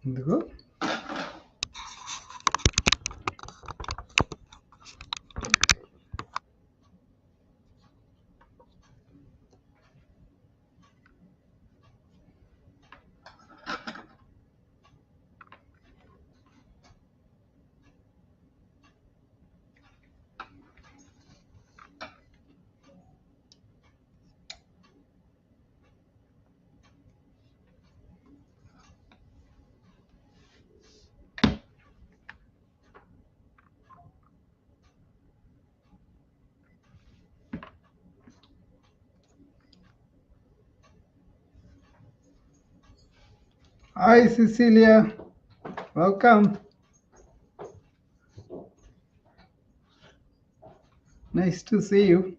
ఎందుకు Hi, Cecilia. Welcome. Nice to see you.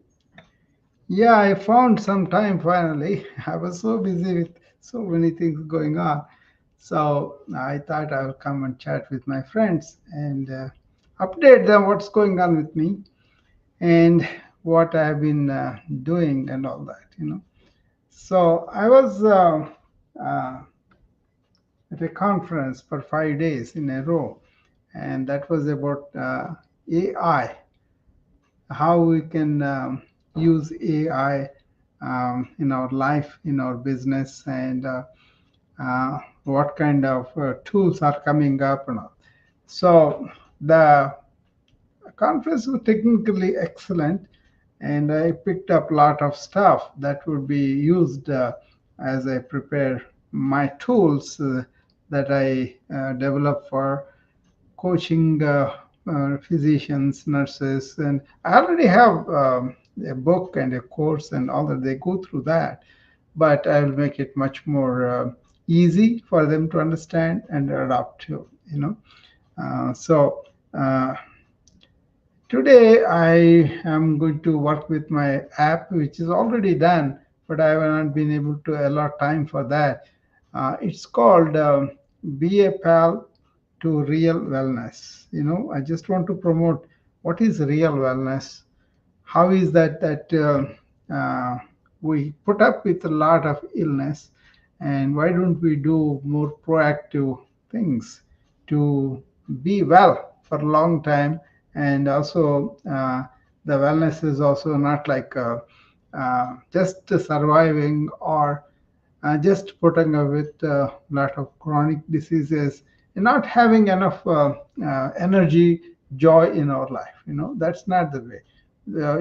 Yeah, I found some time finally. I was so busy with so many things going on. So I thought I would come and chat with my friends and update them what's going on with me and what I've been doing and all that. So I was uh, at a conference for 5 days in a row, and that was about AI, how we can use AI in our life, in our business, and what kind of tools are coming up and all. So the conference was technically excellent, and I picked up a lot of stuff that would be used as I prepare my tools that I develop for coaching physicians, nurses, and I already have a book and a course and all that. They go through that, but I will make it much more easy for them to understand and adapt to. So today I am going to work with my app, which is already done, but I have not been able to allot time for that. It's called Be a Pal to Real Wellness. I just want to promote what is real wellness. How is that we put up with a lot of illness, and why don't we do more proactive things to be well for a long time? And also, the wellness is also not like just surviving or just putting up with a lot of chronic diseases and not having enough energy, joy in our life. That's not the way.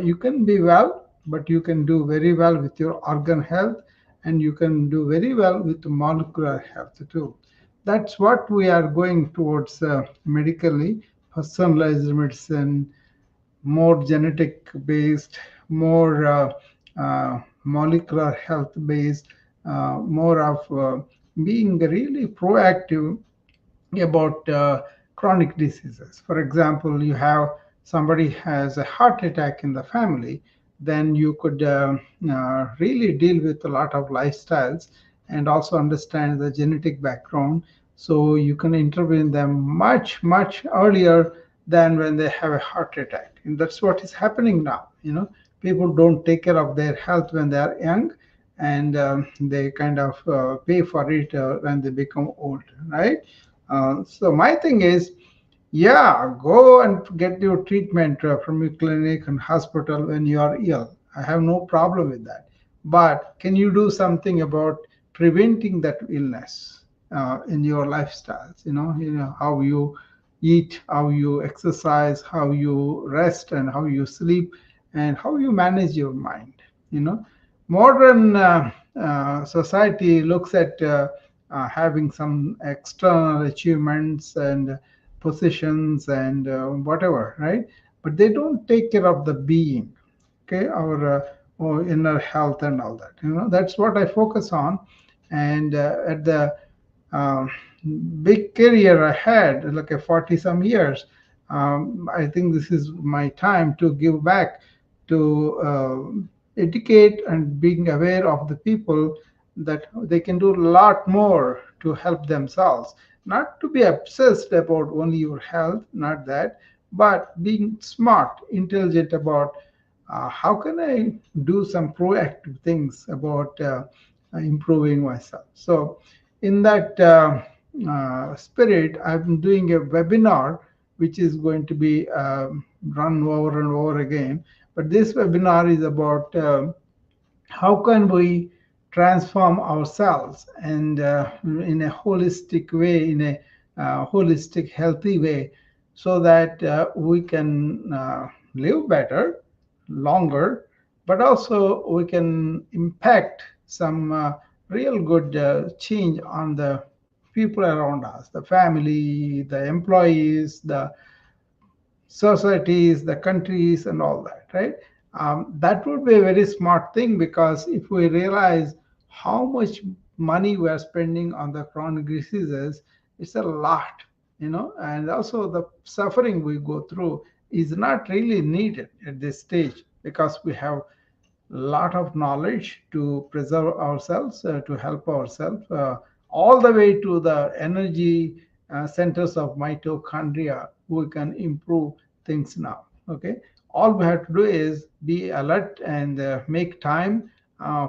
You can be well, but you can do very well with your organ health, and you can do very well with molecular health too. That's what we are going towards medically, personalized medicine, more genetic based, more molecular health based, more of being really proactive about chronic diseases. For example, you have somebody has a heart attack in the family, then you could really deal with a lot of lifestyles and also understand the genetic background. So you can intervene them much, much earlier than when they have a heart attack. And that's what is happening now. People don't take care of their health when they are young, and they kind of pay for it when they become old, right? So my thing is, yeah, go and get your treatment from your clinic and hospital when you are ill. I have no problem with that. But can you do something about preventing that illness in your lifestyles? How you eat, how you exercise, how you rest, and how you sleep, and how you manage your mind. You know, Modern society looks at having some external achievements and positions and whatever, right? But they don't take care of the being, okay, our inner health and all that. That's what I focus on. And at the uh, big career I had, like a 40 some years, I think this is my time to give back to educate and being aware of the people that they can do a lot more to help themselves. Not to be obsessed about only your health, not that, but being smart, intelligent about how can I do some proactive things about improving myself. So, in that spirit, I'm doing a webinar which is going to be run over and over again. But this webinar is about how can we transform ourselves and in a holistic way, in a holistic, healthy way, so that we can live better, longer, but also we can impact some real good change on the people around us, the family, the employees, the societies, the countries, and all that, right? That would be a very smart thing, because if we realize how much money we are spending on the chronic diseases, it's a lot, and also the suffering we go through is not really needed at this stage, because we have lot of knowledge to preserve ourselves, to help ourselves, all the way to the energy centers of mitochondria. We can improve things now. Okay, all we have to do is be alert and make time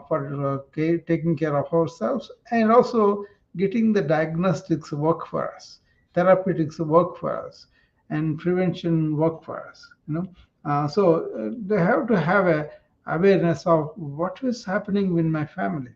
for taking care of ourselves, and also getting the diagnostics work for us, therapeutics work for us, and prevention work for us. They have to have a awareness of what was happening in my family,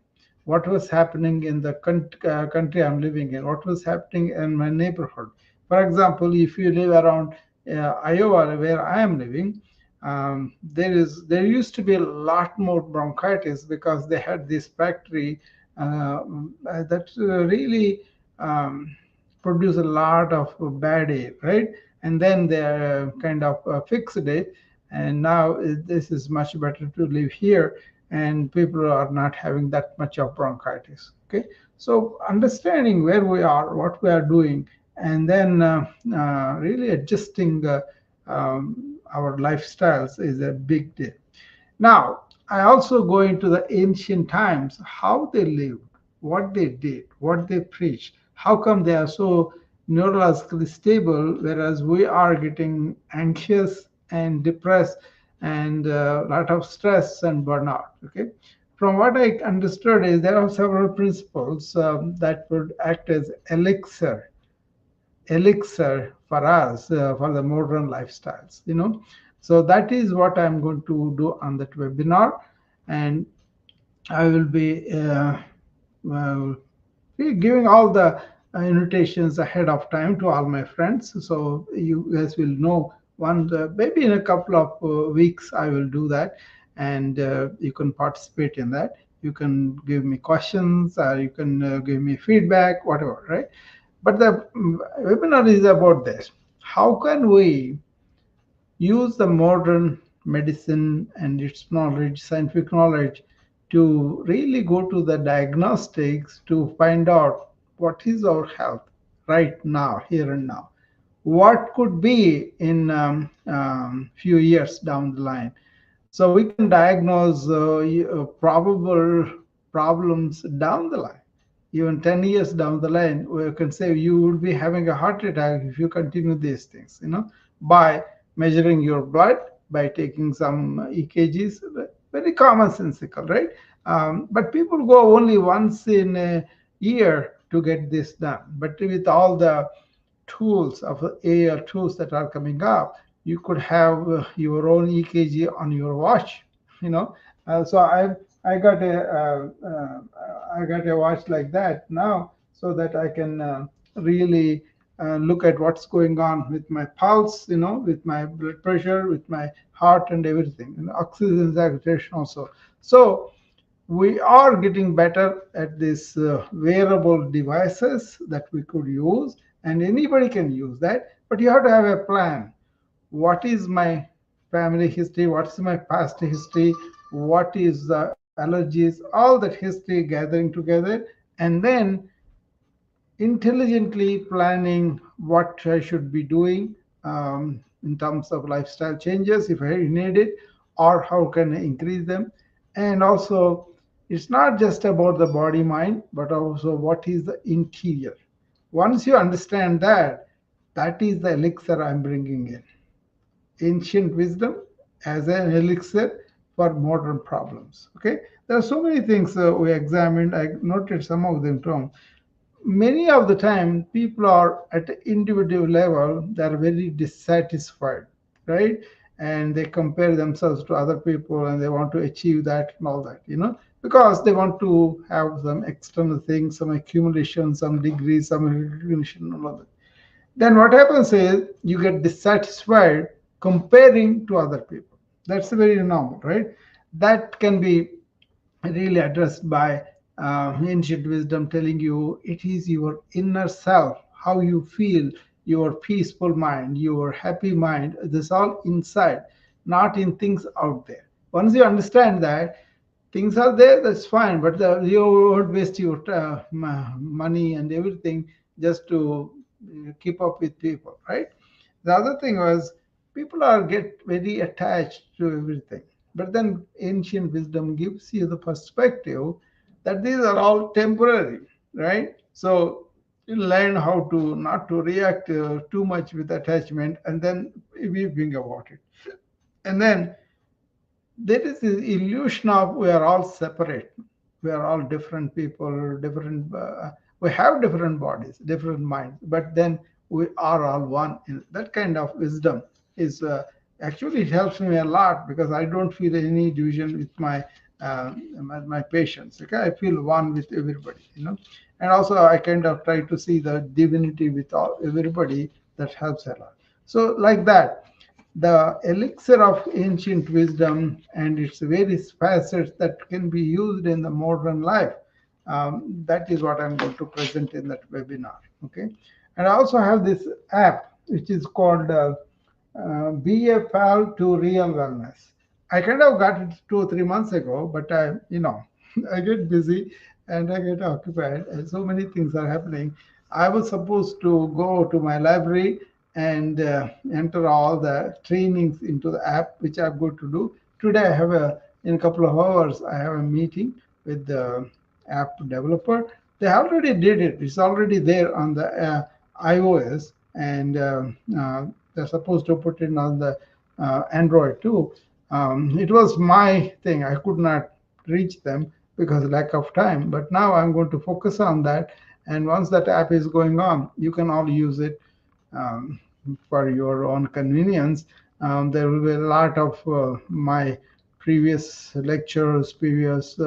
what was happening in the country I'm living in, what was happening in my neighborhood. For example, if you live around Iowa, where I am living, there used to be a lot more bronchitis, because they had this factory that really um, produce a lot of bad air, right? And then they kind of fixed it, and now this is much better to live here, and people are not having that much of bronchitis. Okay, so understanding where we are, what we are doing, and then really adjusting our lifestyles is a big deal. Now, I also go into the ancient times, how they lived, what they did, what they preached. How come they are so neurologically stable, whereas we are getting anxious and depressed, and a lot of stress and burnout? Okay. From what I understood is there are several principles that would act as elixir for us for the modern lifestyles. So that is what I'm going to do on that webinar, and I will be well, giving all the invitations ahead of time to all my friends, so you guys will know. One maybe in a couple of weeks I will do that, and you can participate in that. You can give me questions, or you can give me feedback, whatever, right? But the webinar is about this. How can we use the modern medicine and its knowledge, scientific knowledge, to really go to the diagnostics to find out what is our health right now, here and now? What could be in few years down the line? So we can diagnose probable problems down the line. Even 10 years down the line, we can say you will be having a heart attack if you continue these things, by measuring your blood, by taking some EKGs, very commonsensical, right? But people go only once in a year to get this done. But with all the tools of AI tools that are coming up, you could have your own EKG on your watch. You know, so I got a watch like that now, so that I can really look at what's going on with my pulse, with my blood pressure, with my heart, and everything, and oxygen saturation also. So we are getting better at these wearable devices that we could use, and anybody can use that, but you have to have a plan. What is my family history? What is my past history? What is the allergies? All that history gathering together, and then intelligently planning what I should be doing in terms of lifestyle changes if I need it, or how can I increase them. And also, it's not just about the body mind, but also what is the interior. Once you understand that, that is the elixir I'm bringing in. Ancient wisdom as an elixir for modern problems. Okay, there are so many things we examined. I noted some of them too. many of the time people are at the individual level, they're very dissatisfied, right? And they compare themselves to other people and they want to achieve that and all that, because they want to have some external things, some accumulation, some degrees, some recognition and all that. Then what happens is you get dissatisfied comparing to other people. That's very normal, right? That can be really addressed by ancient wisdom telling you it is your inner self, how you feel, your peaceful mind, your happy mind, this all inside, not in things out there. Once you understand that things are there, that's fine, but you won't waste your money and everything just to keep up with people, right? The other thing was people are get very attached to everything. But then ancient wisdom gives you the perspective that these are all temporary, right? So you learn how to not to react too much with attachment, and then we think about it. And then there is this illusion of we are all separate. We are all different people, different. We have different bodies, different minds, but then we are all one. That kind of wisdom is actually it helps me a lot because I don't feel any division with my patients. Okay, I feel one with everybody. And also I kind of try to see the divinity with everybody. That helps a lot. So like that the elixir of ancient wisdom and its various facets that can be used in the modern life. That is what I'm going to present in that webinar. Okay, and I also have this app which is called BFL to Real Wellness. I kind of got it 2 or 3 months ago, but I get busy and I get occupied, and so many things are happening. I was supposed to go to my library and enter all the trainings into the app, which I'm going to do today. In a couple of hours, I have a meeting with the app developer. They already did it. It's already there on the iOS, and they're supposed to put it on the Android too. It was my thing. I could not reach them because of lack of time. But now I'm going to focus on that. And once that app is going on, you can all use it um, for your own convenience. There will be a lot of my previous lectures, previous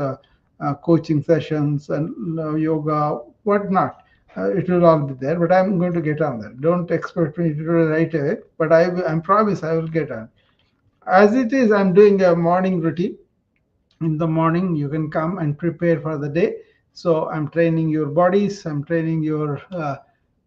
coaching sessions, and yoga, whatnot. It will all be there, but I'm going to get on that. Don't expect me to do it right away, but I promise I will get on. As it is, I'm doing a morning routine. In the morning you can come and prepare for the day. So I'm training your bodies, I'm training your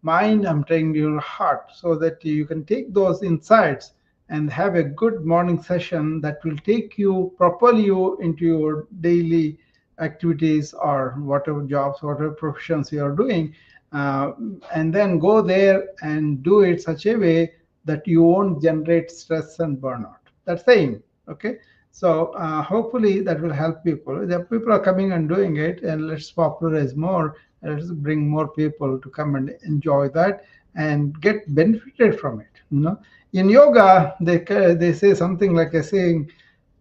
mind, I'm training your heart, so that you can take those insights and have a good morning session that will take you propel you into your daily activities or whatever jobs, whatever professions you are doing, uh, and then go there and do it such a way that you won't generate stress and burnout. That's the aim. Okay, so hopefully that will help people. The people are coming and doing it, and let's popularize more. Let's bring more people to come and enjoy that and get benefited from it. In yoga, they say something like a saying,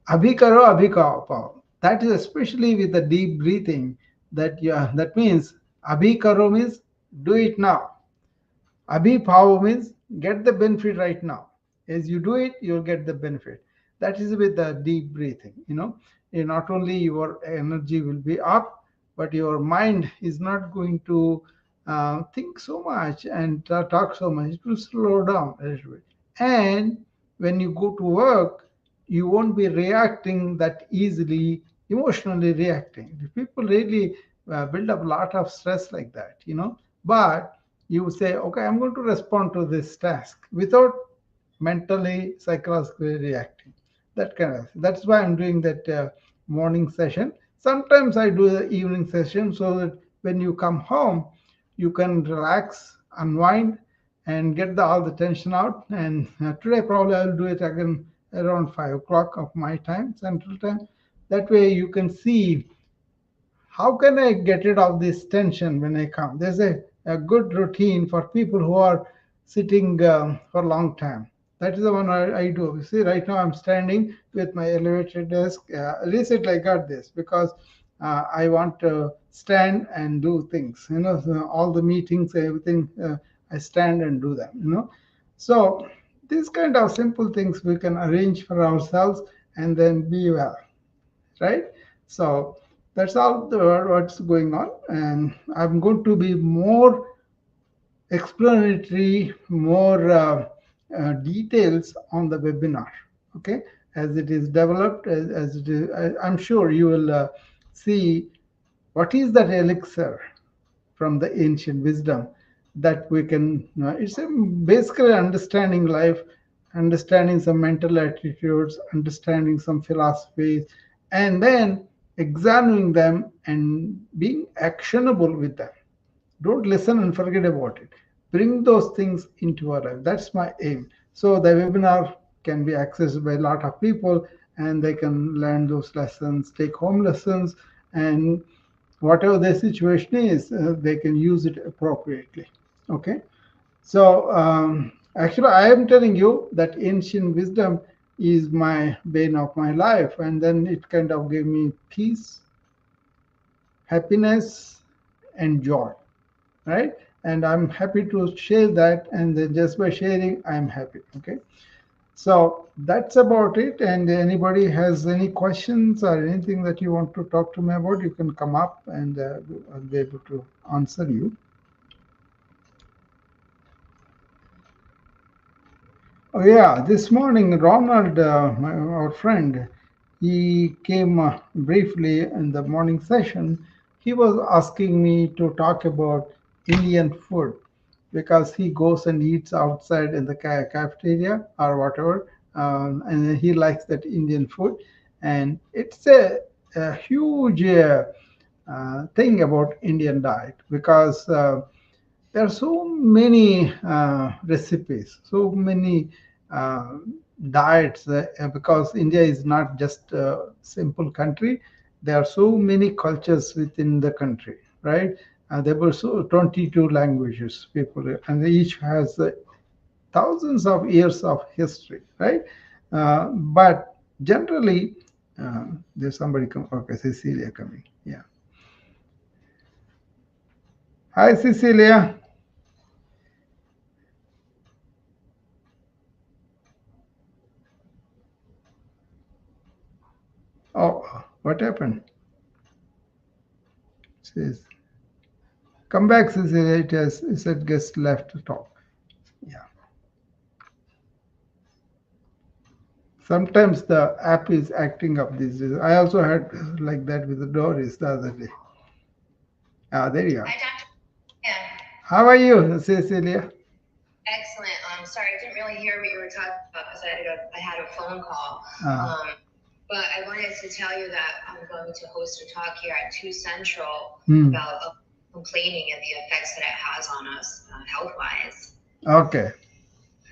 "Abhi karo, abhi pao." That is especially with the deep breathing. That means abhi karo means do it now. Abhi Bhav means get the benefit right now. As you do it, you'll get the benefit. That is with the deep breathing. Not only your energy will be up, but your mind is not going to think so much and talk so much. It will slow down a little bit. And when you go to work, you won't be reacting that easily, emotionally reacting. People really build up a lot of stress like that. But you say, okay, I'm going to respond to this task without mentally, psychologically reacting. That kind of. That's why I'm doing that morning session. Sometimes I do the evening session so that when you come home, you can relax, unwind, and get all the tension out. And today probably I'll do it again around 5 o'clock of my time, Central Time. That way you can see how can I get rid of this tension when I come? There's a good routine for people who are sitting for a long time. That is the one I do. You see, right now I'm standing with my elevator desk. Recently, I got this because I want to stand and do things. So all the meetings, everything, I stand and do them. So these kind of simple things we can arrange for ourselves and then be well, right? So that's all what's going on, and I'm going to be more explanatory, more details on the webinar. Okay, as it is developed, as it is, I'm sure you will see what is that elixir from the ancient wisdom that we can. It's basically understanding life, understanding some mental attitudes, understanding some philosophies, and then examining them and being actionable with them. Don't listen and forget about it. Bring those things into our life. That's my aim. So the webinar can be accessed by a lot of people, and they can learn those lessons, take home lessons, and whatever their situation is, they can use it appropriately. Okay. So actually, I am telling you that ancient wisdom is my bane of my life, and then it kind of gave me peace, happiness, and joy, right? And I'm happy to share that, and then just by sharing I'm happy. Okay, so that's about it. And anybody has any questions or anything that you want to talk to me about, you can come up, and I'll be able to answer you. Oh yeah, this morning Ronald, our friend, he came briefly in the morning session. He was asking me to talk about Indian food because he goes and eats outside in the cafeteria or whatever, and he likes that Indian food. And it's a huge thing about Indian diet because there are so many recipes, so many uh, diets, because India is not just a simple country. There are so many cultures within the country, right? There were so 22 languages, people, and each has thousands of years of history, right? But generally, there's somebody come. Okay, Cecilia coming. Yeah. Hi, Cecilia. Oh, what happened? Says, come back, Cecilia. It said guest left to talk. Yeah. Sometimes the app is acting up these days. I also had like that with the Doris the other day. Ah, there you are. Hi, Dr. Yeah. How are you, Cecilia? Excellent. Sorry, I didn't really hear what you were talking about because I had a phone call. But I wanted to tell you that I'm going to host a talk here at 2 Central about complaining and the effects that it has on us health-wise. Okay.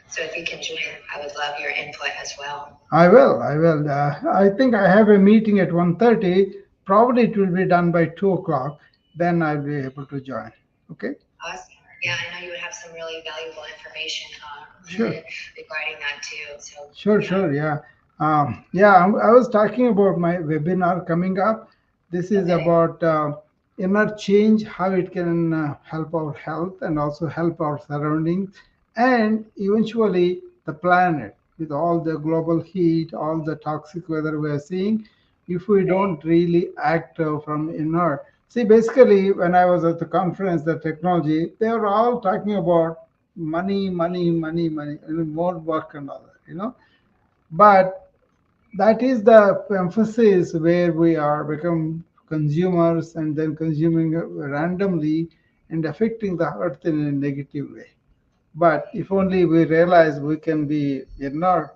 So if you can join, I would love your input as well. I will. I will. I think I have a meeting at 1:30. Probably it will be done by 2 o'clock. Then I'll be able to join. Okay? Awesome. Yeah, I know you would have some really valuable information sure. regarding that too. So sure, yeah. Sure, yeah. Yeah, I was talking about my webinar coming up. This is okay. About inner change, how it can help our health and also help our surroundings, and eventually the planet with all the global heat, all the toxic weather we are seeing. If we don't really act from inner, see, basically, when I was at the conference, the technology, they were all talking about money, money, money, money, and more work and all that. But that is the emphasis where we are become consumers and then consuming randomly and affecting the earth in a negative way. But if only we realize we can be inner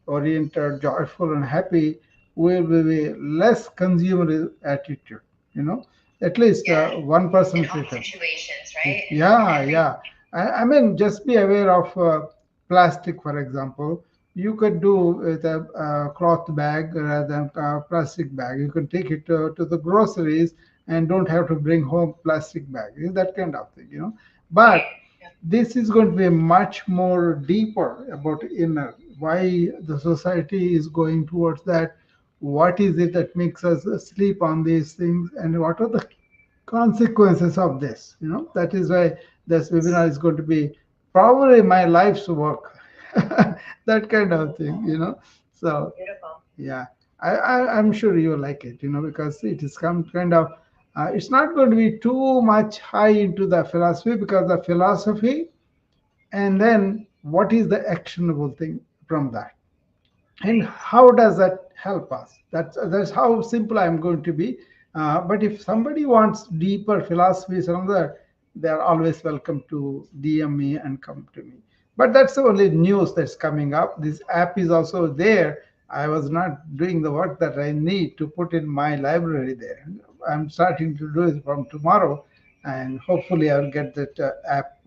oriented, joyful, and happy, we will be less consumer attitude. You know, at least yeah. 1% in all situations, right? Yeah, yeah. I mean, just be aware of plastic, for example. You could do with a cloth bag rather than a plastic bag. You can take it to the groceries and don't have to bring home plastic bag. That kind of thing. But this is going to be much more deeper about inner, why the society is going towards that, what is it that makes us sleep on these things, and what are the consequences of this. That is why this webinar is going to be probably my life's work. That kind of thing. So yeah, I'm sure you like it, because it is some kind of, it's not going to be too much high into the philosophy, because the philosophy, and then what is the actionable thing from that, and how does that help us. That's how simple I'm going to be. But if somebody wants deeper philosophies on that, they're always welcome to DM me and come to me. But that's the only news that's coming up. This app is also there. I was not doing the work that I need to put in my library there. I'm starting to do it from tomorrow, and hopefully I'll get that app.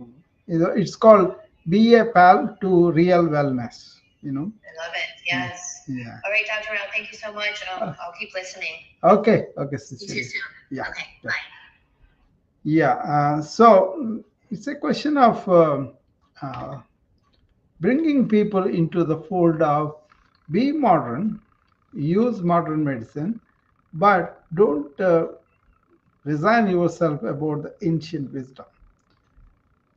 It's called Be a Pal to Real Wellness. I love it. Yes. Yeah. All right, Dr. Rao, thank you so much. I'll keep listening. Okay. Okay, see you soon. Yeah. Okay. Yeah. Bye. Yeah. So it's a question of uh, bringing people into the fold of be modern, use modern medicine, but don't resign yourself about the ancient wisdom.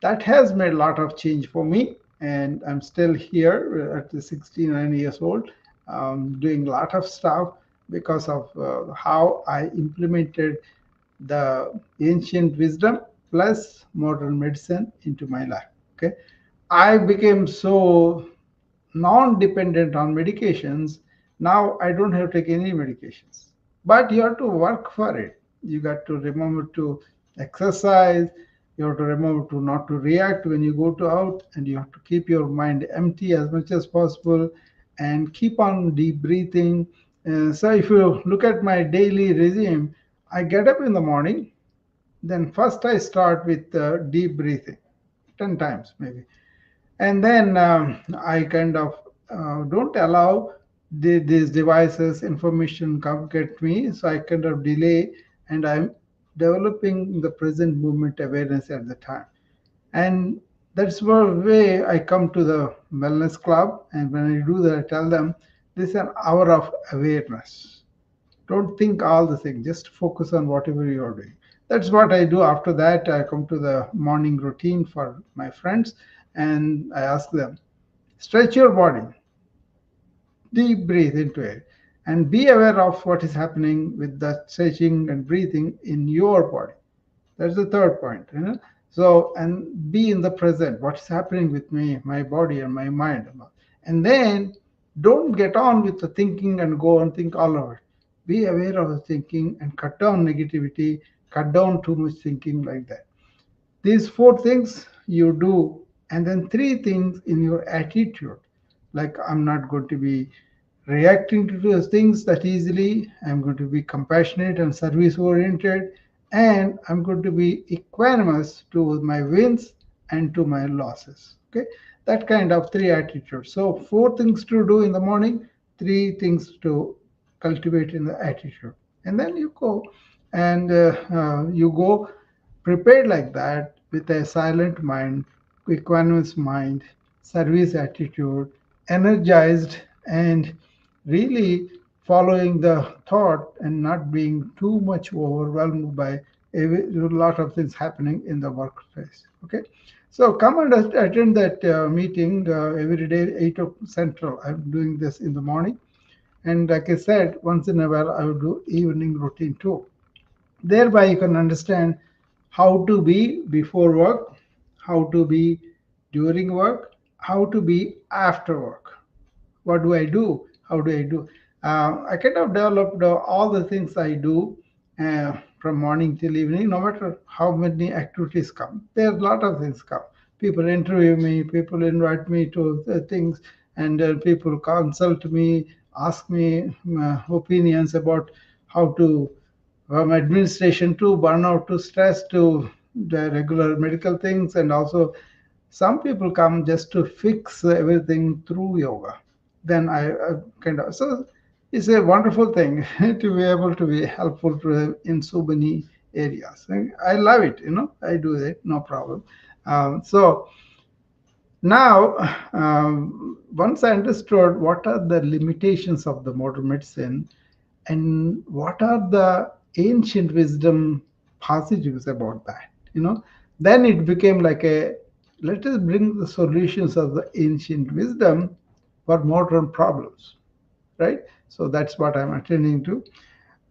That has made a lot of change for me, and I'm still here at the 69 years old, doing a lot of stuff because of how I implemented the ancient wisdom plus modern medicine into my life. Okay, I became so non-dependent on medications. Now I don't have to take any medications, but you have to work for it. You got to remember to exercise. You have to remember to not to react when you go to out, and you have to keep your mind empty as much as possible, and keep on deep breathing. So if you look at my daily regime, I get up in the morning, then first I start with deep breathing, 10 times maybe, and then I kind of don't allow these devices information come get me, so I kind of delay, and I'm developing the present moment awareness at the time. And that's where way I come to the wellness club, and when I do that, I tell them this is an hour of awareness. Don't think all the things, just focus on whatever you're doing. That's what I do. After that, I come to the morning routine for my friends, and I ask them, stretch your body, deep breathe into it, and be aware of what is happening with the stretching and breathing in your body. That's the third point. So, and be in the present. What's happening with me, my body, and my mind. And then don't get on with the thinking and go and think all of it. Be aware of the thinking and cut down negativity, cut down too much thinking like that. These four things you do, and then three things in your attitude. Like, I'm not going to be reacting to those things that easily. I'm going to be compassionate and service oriented, and I'm going to be equanimous to my wins and to my losses. Okay, that kind of three attitudes. So, four things to do in the morning, three things to cultivate in the attitude, and then you go, and you go prepared like that with a silent mind, equanimous mind, service attitude, energized, and really following the thought and not being too much overwhelmed by a lot of things happening in the workplace. Okay, so come and attend that meeting every day, 8 o'clock Central. I'm doing this in the morning, and like I said, once in a while I will do evening routine too. Thereby, you can understand how to be before work, how to be during work, how to be after work. What do I do? How do I do? I kind of developed all the things I do from morning till evening, no matter how many activities come. There are a lot of things come. People interview me, people invite me to things, and people consult me, ask me opinions about how to, from administration to burnout to stress to the regular medical things, and also some people come just to fix everything through yoga. Then I kind of, so it's a wonderful thing to be able to be helpful to in so many areas. And I love it. I do it, no problem. So now, once I understood what are the limitations of the modern medicine, and what are the ancient wisdom positives about that, then it became like a, let us bring the solutions of the ancient wisdom for modern problems, right? So that's what I'm attending to.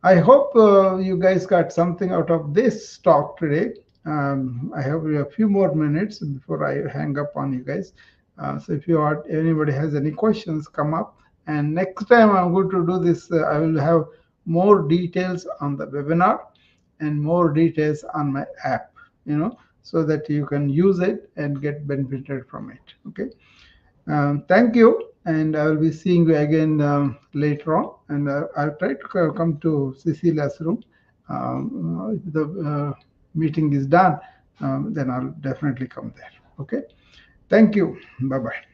I hope you guys got something out of this talk today. I have a few more minutes before I hang up on you guys. So if anybody has any questions, come up. And next time I'm going to do this, I will have more details on the webinar and more details on my app, so that you can use it and get benefited from it. Okay. Thank you, and I will be seeing you again later on. And I'll try to come to Cecilia's room. If the meeting is done, then I'll definitely come there. Okay. Thank you. Bye bye.